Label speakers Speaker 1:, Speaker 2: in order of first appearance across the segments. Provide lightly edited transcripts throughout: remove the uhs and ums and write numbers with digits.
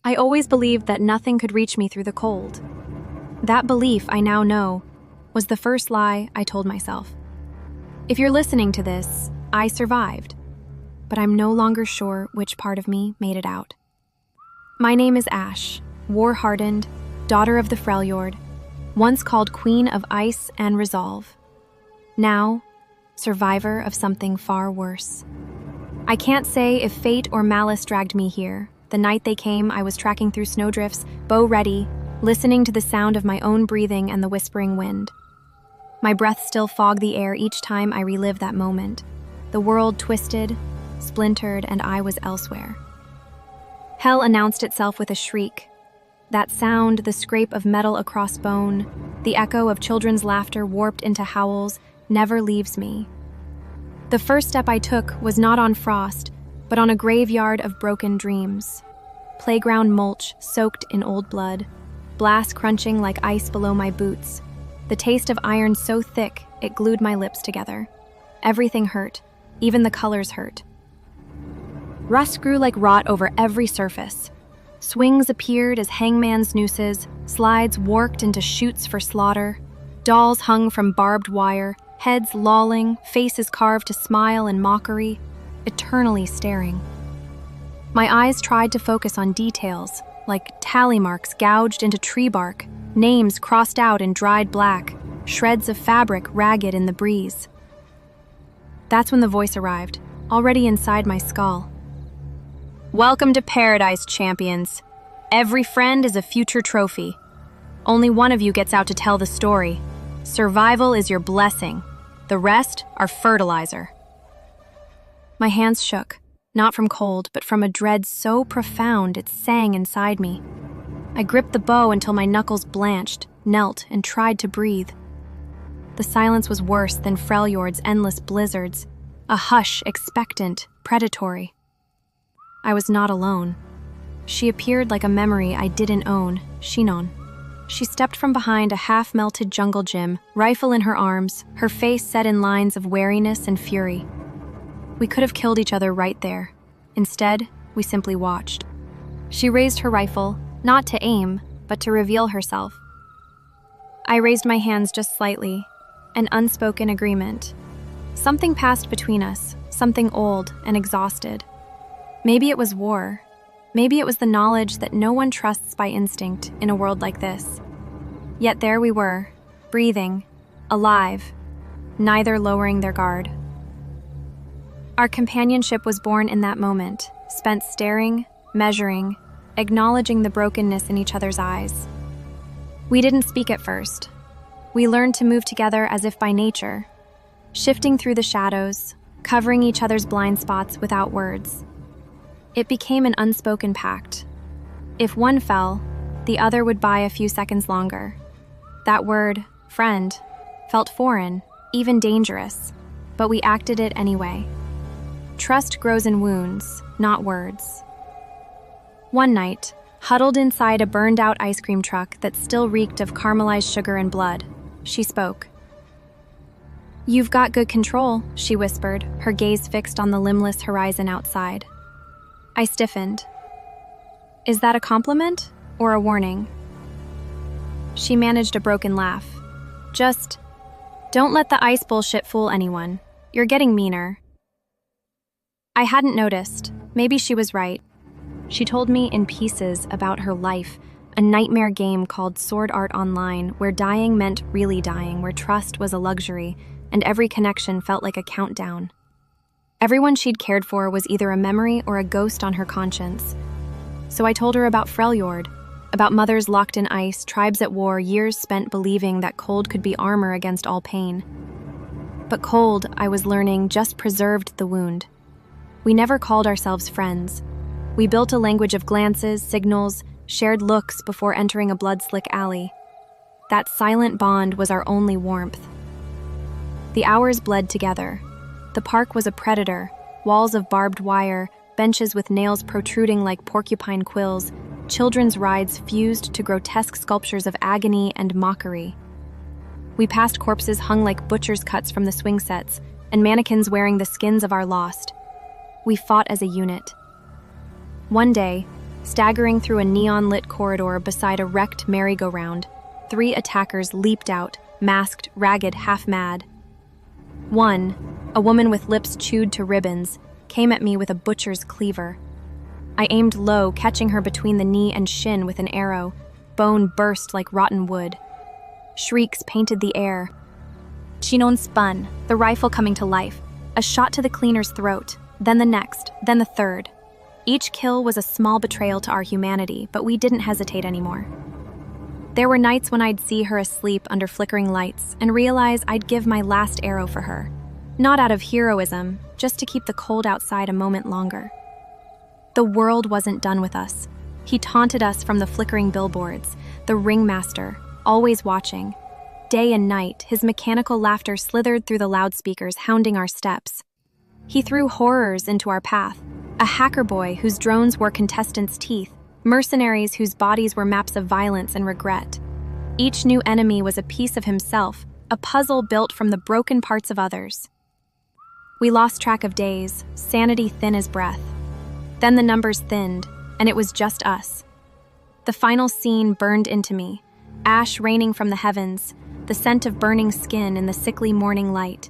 Speaker 1: I always believed that nothing could reach me through the cold. That belief, I now know, was the first lie I told myself. If you're listening to this, I survived, but I'm no longer sure which part of me made it out. My name is Ashe, war-hardened, daughter of the Freljord, once called Queen of Ice and Resolve. Now, survivor of something far worse. I can't say if fate or malice dragged me here. The night they came, I was tracking through snowdrifts, bow ready, listening to the sound of my own breathing and the whispering wind. My breath still fogged the air each time I relived that moment. The world twisted, splintered, and I was elsewhere. Hell announced itself with a shriek. That sound, the scrape of metal across bone, the echo of children's laughter warped into howls, never leaves me. The first step I took was not on frost, but on a graveyard of broken dreams. Playground mulch soaked in old blood, glass crunching like ice below my boots, the taste of iron so thick it glued my lips together. Everything hurt, even the colors hurt. Rust grew like rot over every surface. Swings appeared as hangman's nooses, slides warped into chutes for slaughter, dolls hung from barbed wire, heads lolling, faces carved to smile and mockery, eternally staring. My eyes tried to focus on details, like tally marks gouged into tree bark, names crossed out in dried black, shreds of fabric ragged in the breeze. That's when the voice arrived, already inside my skull. Welcome to paradise, champions. Every friend is a future trophy. Only one of you gets out to tell the story. Survival is your blessing. The rest are fertilizer. My hands shook, not from cold, but from a dread so profound it sang inside me. I gripped the bow until my knuckles blanched, knelt, and tried to breathe. The silence was worse than Freljord's endless blizzards, a hush expectant, predatory. I was not alone. She appeared like a memory I didn't own, Sinon. She stepped from behind a half-melted jungle gym, rifle in her arms, her face set in lines of wariness and fury. We could have killed each other right there. Instead, we simply watched. She raised her rifle, not to aim, but to reveal herself. I raised my hands just slightly, an unspoken agreement. Something passed between us, something old and exhausted. Maybe it was war. Maybe it was the knowledge that no one trusts by instinct in a world like this. Yet there we were, breathing, alive, neither lowering their guard. Our companionship was born in that moment, spent staring, measuring, acknowledging the brokenness in each other's eyes. We didn't speak at first. We learned to move together as if by nature, shifting through the shadows, covering each other's blind spots without words. It became an unspoken pact. If one fell, the other would buy a few seconds longer. That word, friend, felt foreign, even dangerous, but we acted it anyway. Trust grows in wounds, not words. One night, huddled inside a burned-out ice cream truck that still reeked of caramelized sugar and blood, she spoke. "You've got good control," she whispered, her gaze fixed on the limbless horizon outside. I stiffened. Is that a compliment or a warning? She managed a broken laugh. Just, don't let the ice bullshit fool anyone. You're getting meaner. I hadn't noticed. Maybe she was right. She told me in pieces about her life, a nightmare game called Sword Art Online, where dying meant really dying, where trust was a luxury, and every connection felt like a countdown. Everyone she'd cared for was either a memory or a ghost on her conscience. So I told her about Freljord, about mothers locked in ice, tribes at war, years spent believing that cold could be armor against all pain. But cold, I was learning, just preserved the wound. We never called ourselves friends. We built a language of glances, signals, shared looks before entering a blood-slick alley. That silent bond was our only warmth. The hours bled together. The park was a predator, walls of barbed wire, benches with nails protruding like porcupine quills, children's rides fused to grotesque sculptures of agony and mockery. We passed corpses hung like butcher's cuts from the swing sets, and mannequins wearing the skins of our lost. We fought as a unit. One day, Staggering through a neon-lit corridor beside a wrecked merry-go-round, 3 attackers leaped out, masked, ragged, half-mad. One, a woman with lips chewed to ribbons, came at me with a butcher's cleaver. I aimed low, catching her between the knee and shin with an arrow. Bone burst like rotten wood. Shrieks painted the air. Sinon spun, the rifle coming to life. A shot to the cleaner's throat, then the next, then the third. Each kill was a small betrayal to our humanity, but we didn't hesitate anymore. There were nights when I'd see her asleep under flickering lights and realize I'd give my last arrow for her. Not out of heroism, just to keep the cold outside a moment longer. The world wasn't done with us. He taunted us from the flickering billboards, the ringmaster, always watching. Day and night, his mechanical laughter slithered through the loudspeakers, hounding our steps. He threw horrors into our path, a hacker boy whose drones were contestants' teeth, mercenaries whose bodies were maps of violence and regret. Each new enemy was a piece of himself, a puzzle built from the broken parts of others. We lost track of days, sanity thin as breath. Then the numbers thinned, and it was just us. The final scene burned into me, ash raining from the heavens, the scent of burning skin in the sickly morning light.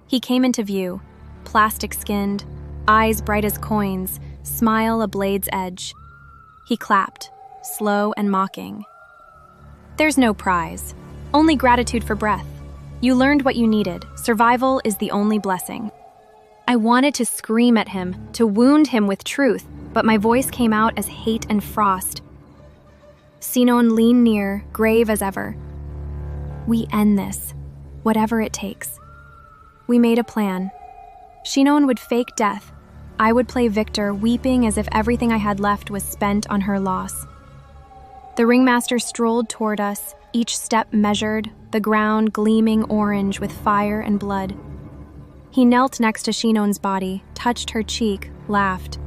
Speaker 1: He came into view, plastic-skinned, eyes bright as coins, smile a blade's edge. He clapped, slow and mocking. There's no prize, only gratitude for breath. You learned what you needed. Survival is the only blessing. I wanted to scream at him, to wound him with truth, but my voice came out as hate and frost. Sinon leaned near, grave as ever. We end this, whatever it takes. We made a plan. Sinon would fake death. I would play victor, weeping as if everything I had left was spent on her loss. The ringmaster strolled toward us, each step measured, the ground gleaming orange with fire and blood. He knelt next to Sinon's body, touched her cheek, laughed.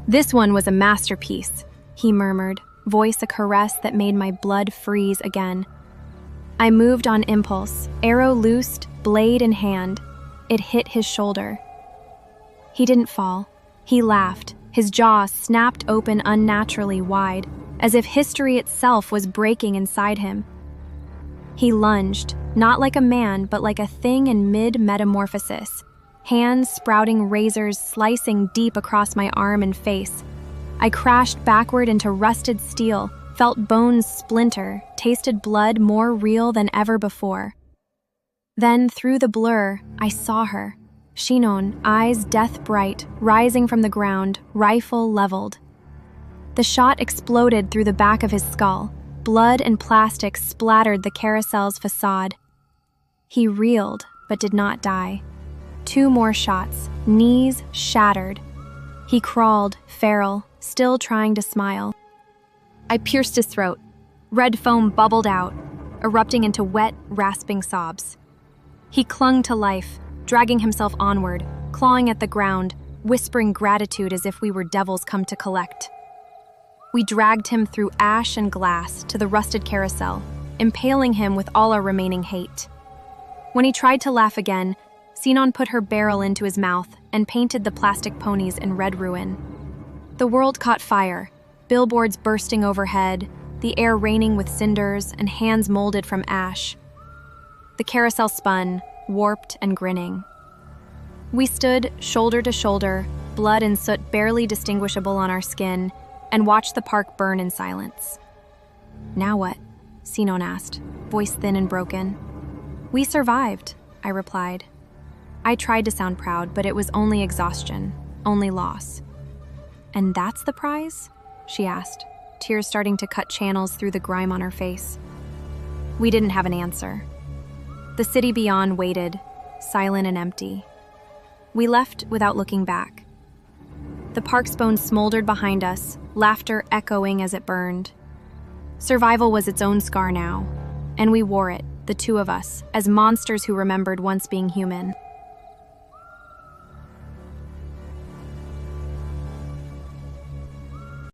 Speaker 1: This one was a masterpiece, he murmured, voice a caress that made my blood freeze again. I moved on impulse, arrow loosed, blade in hand. It hit his shoulder. He didn't fall. He laughed, his jaw snapped open unnaturally wide, as if history itself was breaking inside him. He lunged, not like a man, but like a thing in mid-metamorphosis, hands sprouting razors slicing deep across my arm and face. I crashed backward into rusted steel, felt bones splinter, tasted blood more real than ever before. Then, through the blur, I saw her. Sinon, eyes death bright, rising from the ground, rifle leveled. The shot exploded through the back of his skull. Blood and plastic splattered the carousel's facade. He reeled, but did not die. 2 more shots, knees shattered. He crawled, feral, still trying to smile. I pierced his throat. Red foam bubbled out, erupting into wet, rasping sobs. He clung to life, dragging himself onward, clawing at the ground, whispering gratitude as if we were devils come to collect. We dragged him through ash and glass to the rusted carousel, impaling him with all our remaining hate. When he tried to laugh again, Sinon put her barrel into his mouth and painted the plastic ponies in red ruin. The world caught fire, billboards bursting overhead, the air raining with cinders and hands molded from ash. The carousel spun, warped and grinning. We stood shoulder to shoulder, blood and soot barely distinguishable on our skin, and watched the park burn in silence. Now what? Sinon asked, voice thin and broken. We survived, I replied. I tried to sound proud, but it was only exhaustion, only loss. And that's the prize? She asked, tears starting to cut channels through the grime on her face. We didn't have an answer. The city beyond waited, silent and empty. We left without looking back. The park's bones smoldered behind us, laughter echoing as it burned. Survival was its own scar now, and we wore it, the 2 of us, as monsters who remembered once being human.